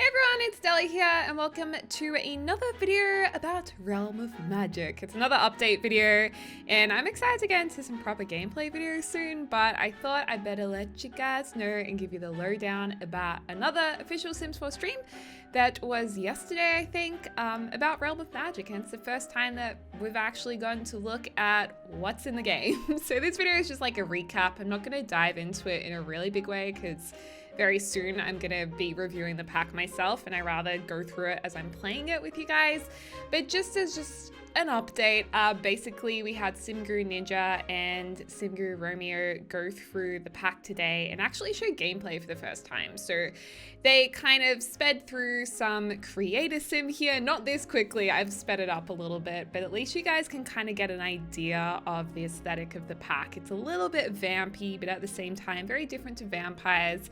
Hey everyone, it's Deli here and welcome to another video about Realm of Magic. It's another update video and I'm excited to get into some proper gameplay videos soon, but I thought I'd better let you guys know and give you the lowdown about another official Sims 4 stream that was yesterday, I think, about Realm of Magic, and it's the first time that we've actually gotten to look at what's in the game. So this video is just like a recap. I'm not going to dive into it in a really big way because very soon I'm gonna be reviewing the pack myself and I rather go through it as I'm playing it with you guys. But just as an update, basically we had Simguru Ninja and Simguru Romeo go through the pack today and actually show gameplay for the first time. So they kind of sped through some creator sim here, not this quickly, I've sped it up a little bit, but at least you guys can kind of get an idea of the aesthetic of the pack. It's a little bit vampy, but at the same time, very different to vampires.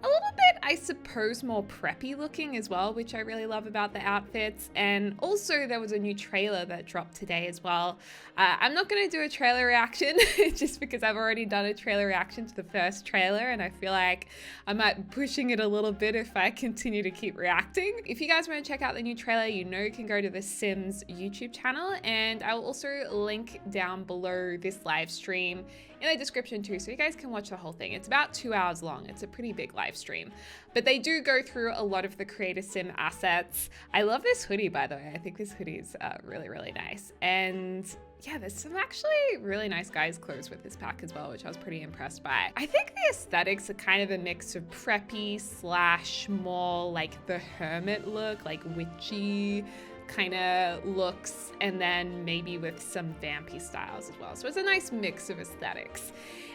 A little bit, I suppose, more preppy looking as well, which I really love about the outfits. And also there was a new trailer that dropped today as well. I'm not going to do a trailer reaction just because I've already done a trailer reaction to the first trailer and I feel like I might be pushing it a little bit if I continue to keep reacting. If you guys want to check out the new trailer, you know you can go to the Sims YouTube channel, and I will also link down below this live stream in the description too, so you guys can watch the whole thing. It's about 2 hours long. It's a pretty big live stream, but they do go through a lot of the creator sim assets. I love this hoodie, by the way. I think this hoodie is really, really nice. And yeah, there's some actually really nice guys clothes with this pack as well, which I was pretty impressed by. I think the aesthetics are kind of a mix of preppy slash more like the hermit look, like witchy kind of looks, and then maybe with some vampy styles as well. So it's a nice mix of aesthetics.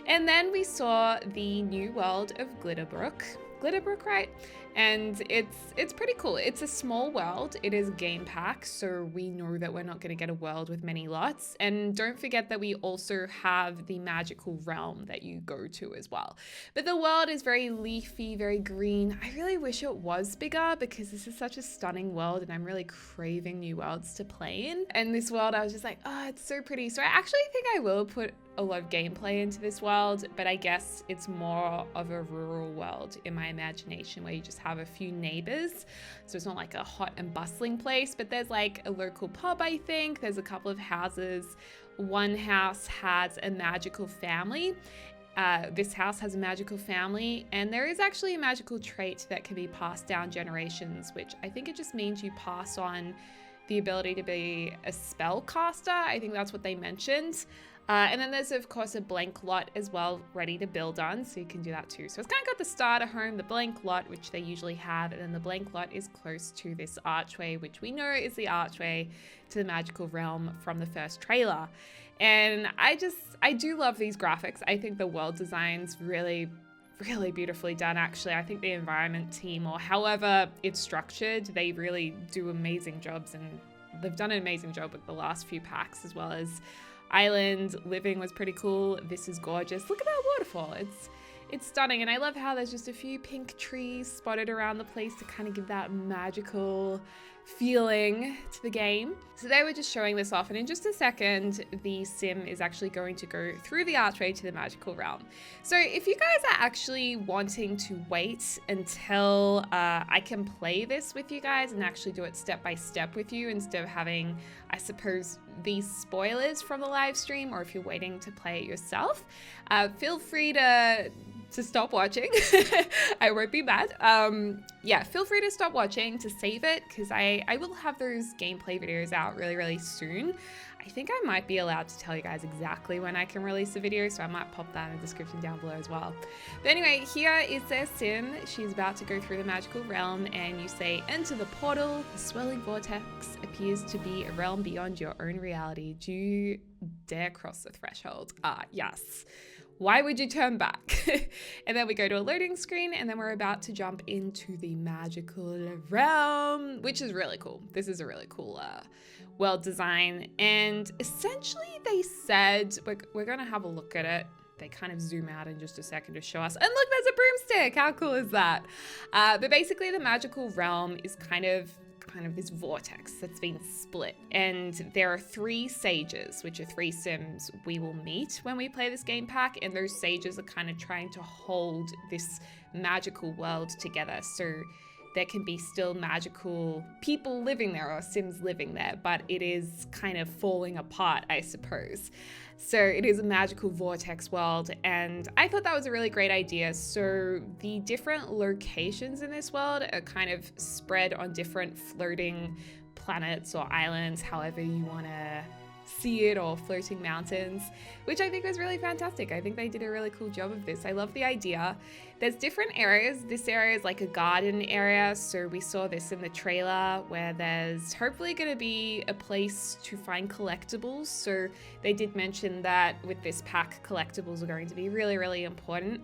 And then we saw the new world of Glimmerbrook, right? And it's pretty cool. It's a small world. It is game pack, so we know that we're not going to get a world with many lots. And don't forget that we also have the magical realm that you go to as well. But the world is very leafy, very green. I really wish it was bigger because this is such a stunning world and I'm really craving new worlds to play in. And this world, I was just like, oh, it's so pretty. So I actually think I will put a lot of gameplay into this world, but I guess it's more of a rural world in my imagination where you just have a few neighbors. So it's not like a hot and bustling place, but there's like a local pub, I think. There's a couple of houses. One house has a magical family. This house has a magical family, and there is actually a magical trait that can be passed down generations, which I think it just means you pass on the ability to be a spellcaster. I think that's what they mentioned. And then there's of course a blank lot as well ready to build on, so you can do that too. So it's kind of got the starter home, the blank lot, which they usually have, and then the blank lot is close to this archway, which we know is the archway to the magical realm from the first trailer. And I do love these graphics. I think the world design's really beautifully done. Actually, I think the environment team, or however it's structured, they really do amazing jobs, and they've done an amazing job with the last few packs as well. As island living was pretty cool. This is gorgeous. Look at that waterfall. It's stunning, and I love how there's just a few pink trees spotted around the place to kind of give that magical feeling to the game. So they were just showing this off, and in just a second the sim is actually going to go through the archway to the magical realm. So if you guys are actually wanting to wait until I can play this with you guys and actually do it step by step with you instead of having, I suppose, these spoilers from the live stream, or if you're waiting to play it yourself, feel free to stop watching. I won't be mad. Yeah, feel free to stop watching to save it, because I will have those gameplay videos out really soon. I think I might be allowed to tell you guys exactly when I can release the video, so I might pop that in the description down below as well. But anyway, here is their sim. She's about to go through the magical realm, and you say, enter the portal. The swirling vortex appears to be a realm beyond your own reality. Do you dare cross the threshold? Yes. Why would you turn back? And then we go to a loading screen, and then we're about to jump into the magical realm, which is really cool. This is a really cool world design. And essentially they said, we're going to have a look at it. They kind of zoom out in just a second to show us. And look, there's a broomstick. How cool is that? But basically the magical realm is kind of this vortex that's been split, and there are 3 sages, which are 3 sims we will meet when we play this game pack, and those sages are kind of trying to hold this magical world together. So there can be still magical people living there or Sims living there, but it is kind of falling apart, I suppose. So it is a magical vortex world, and I thought that was a really great idea. So the different locations in this world are kind of spread on different floating planets or islands, however you want to see it, or floating mountains, which I think was really fantastic. I think they did a really cool job of this. I love the idea. There's different areas. This area is like a garden area, so we saw this in the trailer, where there's hopefully going to be a place to find collectibles. So they did mention that with this pack, collectibles are going to be really, really important.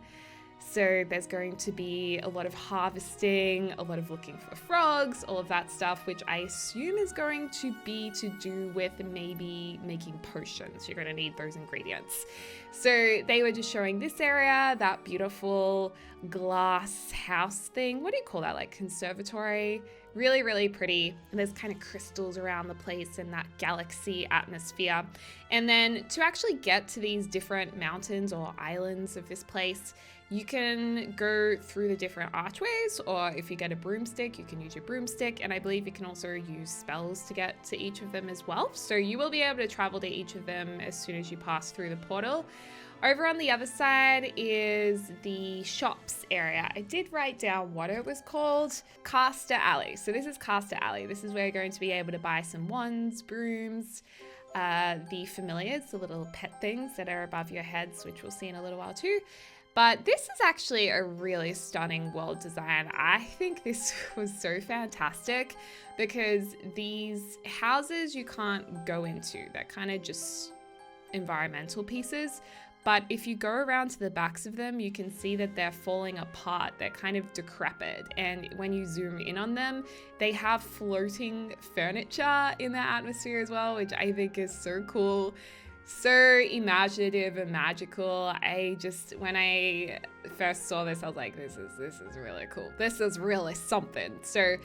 So there's going to be a lot of harvesting, a lot of looking for frogs, all of that stuff, which I assume is going to be to do with maybe making potions. You're going to need those ingredients. So they were just showing this area, that beautiful glass house thing. What do you call that? Like conservatory? Really, really pretty. And there's kind of crystals around the place and that galaxy atmosphere. And then to actually get to these different mountains or islands of this place, you can go through the different archways, or if you get a broomstick, you can use your broomstick. And I believe you can also use spells to get to each of them as well. So you will be able to travel to each of them as soon as you pass through the portal. Over on the other side is the shops area. I did write down what it was called. Caster Alley. So this is Caster Alley. This is where you're going to be able to buy some wands, brooms, the familiars, the little pet things that are above your heads, which we'll see in a little while too. But this is actually a really stunning world design. I think this was so fantastic because these houses you can't go into. They're kind of just environmental pieces. But if you go around to the backs of them, you can see that they're falling apart. They're kind of decrepit. And when you zoom in on them, they have floating furniture in their atmosphere as well, which I think is so cool. So imaginative and magical. When I first saw this, I was like, this is really cool. This is really something. So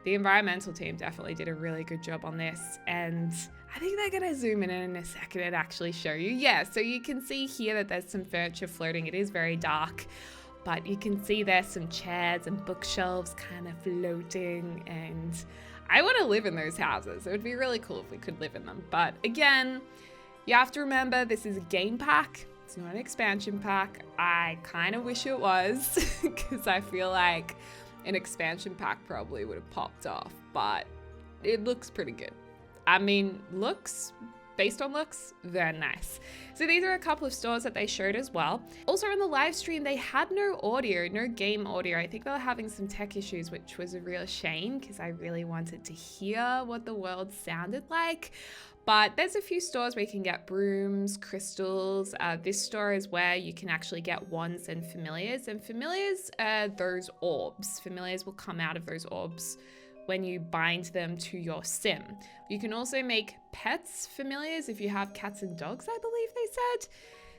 the environmental team definitely did a really good job on this, and I think they're gonna zoom in a second and actually show you. Yeah, so you can see here that there's some furniture floating. It is very dark, but you can see there's some chairs and bookshelves kind of floating, and I want to live in those houses. It would be really cool if we could live in them. But again, you have to remember this is a game pack. It's not an expansion pack. I kind of wish it was because I feel like an expansion pack probably would have popped off, but it looks pretty good. I mean, based on looks, they're nice. So these are a couple of stores that they showed as well. Also on the live stream, they had no audio, no game audio. I think they were having some tech issues, which was a real shame because I really wanted to hear what the world sounded like. But there's a few stores where you can get brooms, crystals. This store is where you can actually get wands and familiars. And familiars are those orbs. Familiars will come out of those orbs when you bind them to your sim. You can also make pets familiars if you have cats and dogs, I believe they said.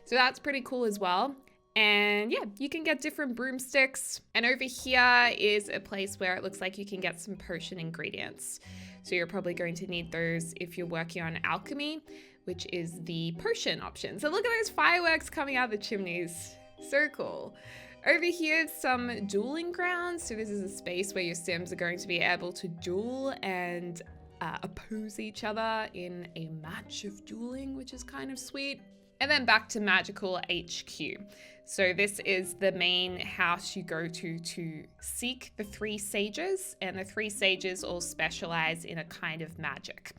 So that's pretty cool as well. And yeah, you can get different broomsticks. And over here is a place where it looks like you can get some potion ingredients. So you're probably going to need those if you're working on alchemy, which is the potion option. So look at those fireworks coming out of the chimneys. So cool. Over here, some dueling grounds. So this is a space where your Sims are going to be able to duel and oppose each other in a match of dueling, which is kind of sweet. And then back to Magical HQ. So this is the main house you go to seek the 3 sages, and the 3 sages all specialize in a kind of magic.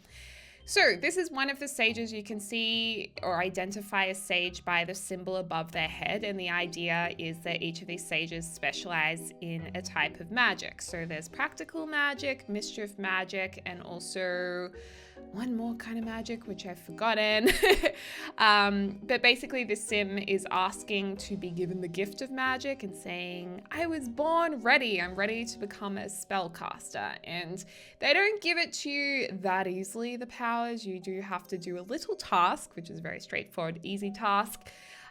So this is one of the sages. You can see or identify a sage by the symbol above their head, and the idea is that each of these sages specialize in a type of magic. So there's practical magic, mischief magic, and also one more kind of magic, which I've forgotten. But basically this sim is asking to be given the gift of magic and saying, I was born ready. I'm ready to become a spellcaster. And they don't give it to you that easily, the powers. You do have to do a little task, which is a very straightforward, easy task.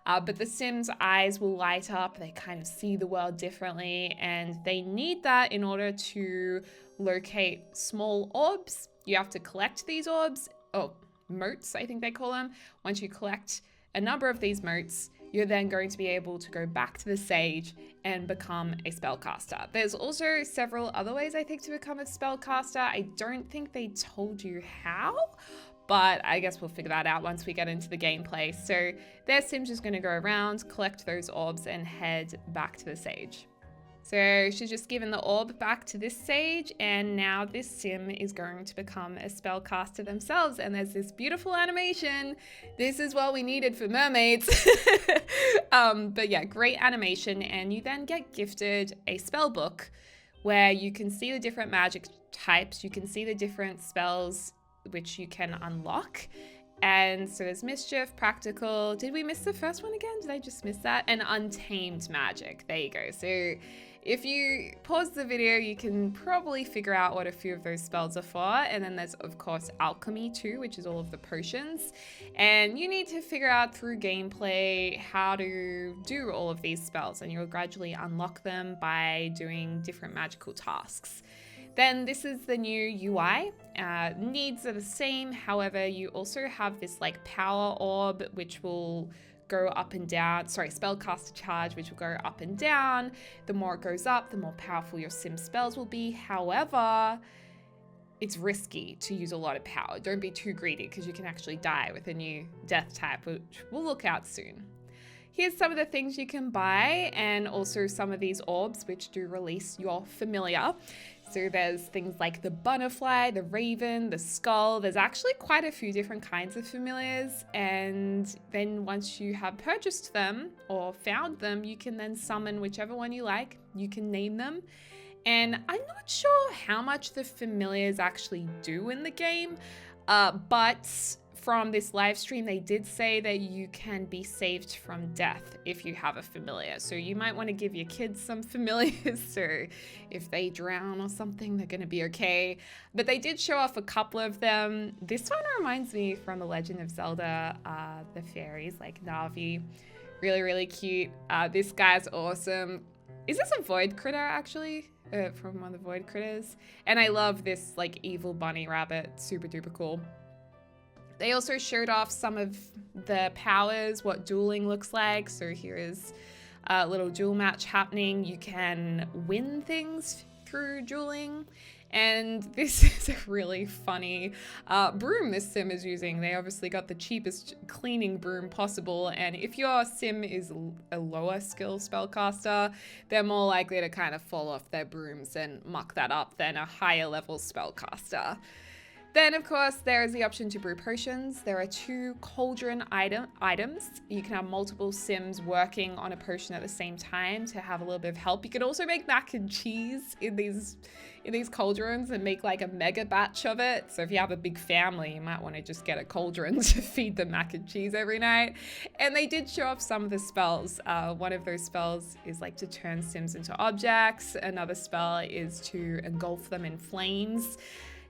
But the Sims' eyes will light up. They kind of see the world differently, and they need that in order to locate small orbs. You have to collect these orbs, motes, I think they call them. Once you collect a number of these motes, you're then going to be able to go back to the sage and become a spellcaster. There's also several other ways, I think, to become a spellcaster. I don't think they told you how, but I guess we'll figure that out once we get into the gameplay. So their Sim's just going to go around, collect those orbs, and head back to the sage. So she's just given the orb back to this sage, and now this Sim is going to become a spellcaster themselves. And there's this beautiful animation. This is what we needed for mermaids. But yeah, great animation. And you then get gifted a spell book where you can see the different magic types. You can see the different spells which you can unlock. And so there's mischief, practical. Did we miss the first one again? Did I just miss that? And untamed magic. There you go. So if you pause the video, you can probably figure out what a few of those spells are for. And then there's, of course, alchemy too, which is all of the potions. And you need to figure out through gameplay how to do all of these spells. And you'll gradually unlock them by doing different magical tasks. Then this is the new UI. Needs are the same. However, you also have this like power orb, which will go up and down. Sorry, spellcaster charge, which will go up and down. The more it goes up, the more powerful your Sim spells will be. However, it's risky to use a lot of power. Don't be too greedy because you can actually die with a new death type, which we'll look out soon. Here's some of the things you can buy, and also some of these orbs which do release your familiar. So there's things like the butterfly, the raven, the skull. There's actually quite a few different kinds of familiars. And then once you have purchased them or found them, you can then summon whichever one you like. You can name them. And I'm not sure how much the familiars actually do in the game, but from this live stream, they did say that you can be saved from death if you have a familiar. So you might want to give your kids some familiars, so if they drown or something, they're going to be okay. But they did show off a couple of them. This one reminds me from The Legend of Zelda, the fairies, like Navi. Really, really cute. This guy's awesome. Is this a void critter, actually? From one of the void critters. And I love this, like, evil bunny rabbit. Super duper cool. They also showed off some of the powers, what dueling looks like. So here is a little duel match happening. You can win things through dueling. And this is a really funny broom this Sim is using. They obviously got the cheapest cleaning broom possible. And if your Sim is a lower skill spellcaster, they're more likely to kind of fall off their brooms and muck that up than a higher level spellcaster. Then, of course, there is the option to brew potions. There are 2 cauldron items. You can have multiple Sims working on a potion at the same time to have a little bit of help. You can also make mac and cheese in these cauldrons and make like a mega batch of it. So if you have a big family, you might want to just get a cauldron to feed them mac and cheese every night. And they did show off some of the spells. One of those spells is like to turn Sims into objects. Another spell is to engulf them in flames.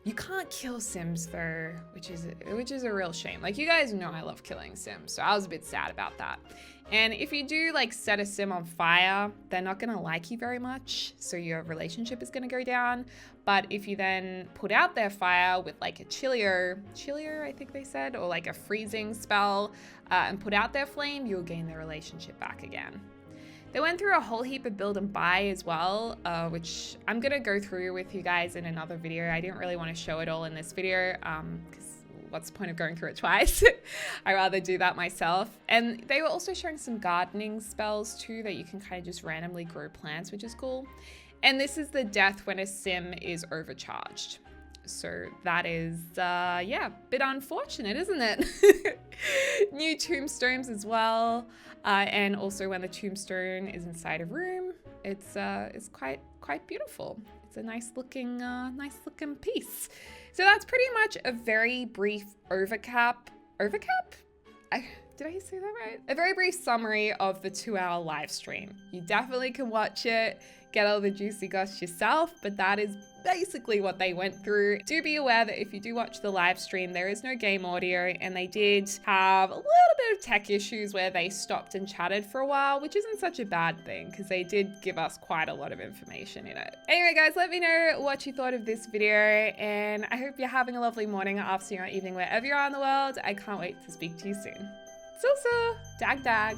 You can't kill Sims though, which is a real shame. Like, you guys know I love killing Sims, so I was a bit sad about that. And if you do like set a Sim on fire, they're not gonna like you very much, so your relationship is gonna go down. But if you then put out their fire with like a chillier, I think they said, or like a freezing spell, and put out their flame, you'll gain their relationship back again. They went through a whole heap of build and buy as well, which I'm gonna go through with you guys in another video. I didn't really want to show it all in this video, because what's the point of going through it twice? I'd rather do that myself. And they were also showing some gardening spells too, that you can kind of just randomly grow plants, which is cool. And this is the death when a Sim is overcharged. So that is, yeah, a bit unfortunate, isn't it? New tombstones as well. And also when the tombstone is inside a room, it's quite beautiful. It's a nice looking piece. So that's pretty much a very brief overcap? Did I say that right? A very brief summary of the 2-hour live stream. You definitely can watch it, get all the juicy goss yourself, but that is basically what they went through. Do be aware that if you do watch the live stream, there is no game audio, and they did have a little bit of tech issues where they stopped and chatted for a while, which isn't such a bad thing because they did give us quite a lot of information in it. Anyway, guys, let me know what you thought of this video, and I hope you're having a lovely morning or afternoon or evening wherever you are in the world. I can't wait to speak to you soon. So, dag dag.